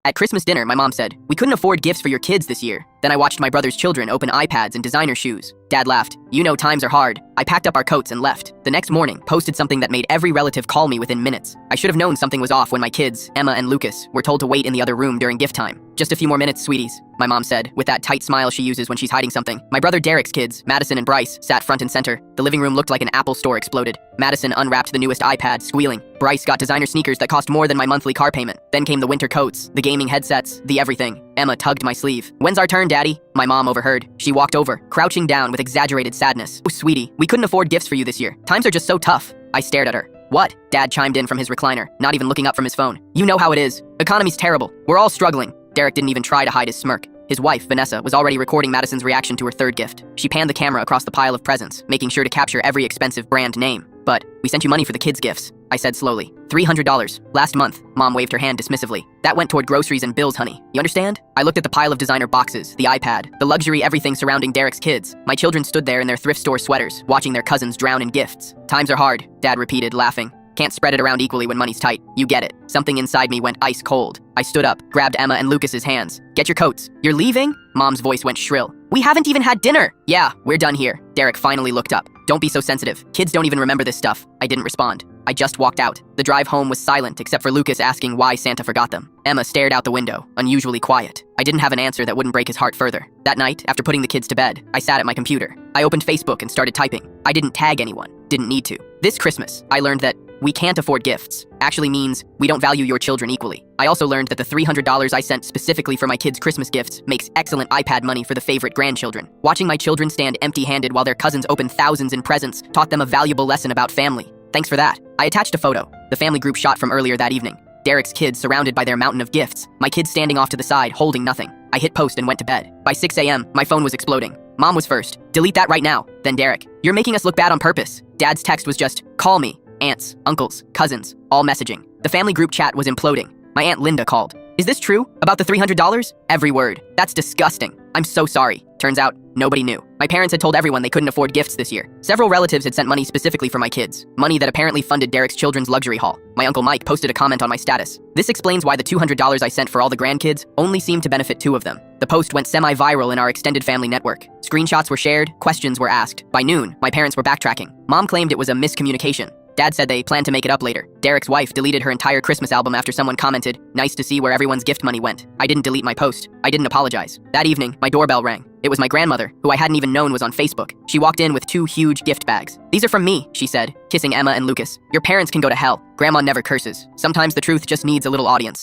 At Christmas dinner, my mom said, "We couldn't afford gifts for your kids this year." Then I watched my brother's children open iPads and designer shoes. Dad laughed. "You know times are hard." I packed up our coats and left. The next morning, posted something that made every relative call me within minutes. I should have known something was off when my kids, Emma and Lucas, were told to wait in the other room during gift time. "Just a few more minutes, sweeties," my mom said, with that tight smile she uses when she's hiding something. My brother Derek's kids, Madison and Bryce, sat front and center. The living room looked like an Apple store exploded. Madison unwrapped the newest iPad, squealing. Bryce got designer sneakers that cost more than my monthly car payment. Then came the winter coats, the gaming headsets, the everything. Emma tugged my sleeve. "When's our turn, Daddy?" My mom overheard. She walked over, crouching down with exaggerated sadness. "Oh, sweetie, we couldn't afford gifts for you this year. Times are just so tough." I stared at her. "What?" Dad chimed in from his recliner, not even looking up from his phone. "You know how it is. Economy's terrible. We're all struggling." Derek didn't even try to hide his smirk. His wife, Vanessa, was already recording Madison's reaction to her third gift. She panned the camera across the pile of presents, making sure to capture every expensive brand name. "But we sent you money for the kids' gifts," I said slowly. $300. Last month. Mom waved her hand dismissively. "That went toward groceries and bills, honey. You understand?" I looked at the pile of designer boxes, the iPad, the luxury everything surrounding Derek's kids. My children stood there in their thrift store sweaters, watching their cousins drown in gifts. "Times are hard," Dad repeated, laughing. "Can't spread it around equally when money's tight. You get it." Something inside me went ice cold. I stood up, grabbed Emma and Lucas's hands. "Get your coats. You're leaving?" Mom's voice went shrill. "We haven't even had dinner." "Yeah, we're done here." Derek finally looked up. "Don't be so sensitive. Kids don't even remember this stuff." I didn't respond. I just walked out. The drive home was silent except for Lucas asking why Santa forgot them. Emma stared out the window, unusually quiet. I didn't have an answer that wouldn't break his heart further. That night, after putting the kids to bed, I sat at my computer. I opened Facebook and started typing. I didn't tag anyone. Didn't need to. This Christmas, I learned that "we can't afford gifts" actually means we don't value your children equally. I also learned that the $300 I sent specifically for my kids' Christmas gifts makes excellent iPad money for the favorite grandchildren. Watching my children stand empty-handed while their cousins opened thousands in presents taught them a valuable lesson about family. Thanks for that. I attached a photo, the family group shot from earlier that evening. Derek's kids surrounded by their mountain of gifts, my kids standing off to the side, holding nothing. I hit post and went to bed. By 6 a.m., my phone was exploding. Mom was first. "Delete that right now." Then Derek. "You're making us look bad on purpose." Dad's text was just, "Call me." Aunts, uncles, cousins, all messaging. The family group chat was imploding. My Aunt Linda called. "Is this true? About the $300? Every word. That's disgusting. I'm so sorry." Turns out, nobody knew. My parents had told everyone they couldn't afford gifts this year. Several relatives had sent money specifically for my kids. Money that apparently funded Derek's children's luxury haul. My Uncle Mike posted a comment on my status. This explains why the $200 I sent for all the grandkids only seemed to benefit 2 of them. The post went semi-viral in our extended family network. Screenshots were shared, questions were asked. By noon, my parents were backtracking. Mom claimed it was a miscommunication. Dad said they planned to make it up later. Derek's wife deleted her entire Christmas album after someone commented, "Nice to see where everyone's gift money went." I didn't delete my post. I didn't apologize. That evening, my doorbell rang. It was my grandmother, who I hadn't even known was on Facebook. She walked in with 2 huge gift bags. "These are from me," she said, kissing Emma and Lucas. "Your parents can go to hell. Grandma never curses. Sometimes the truth just needs a little audience."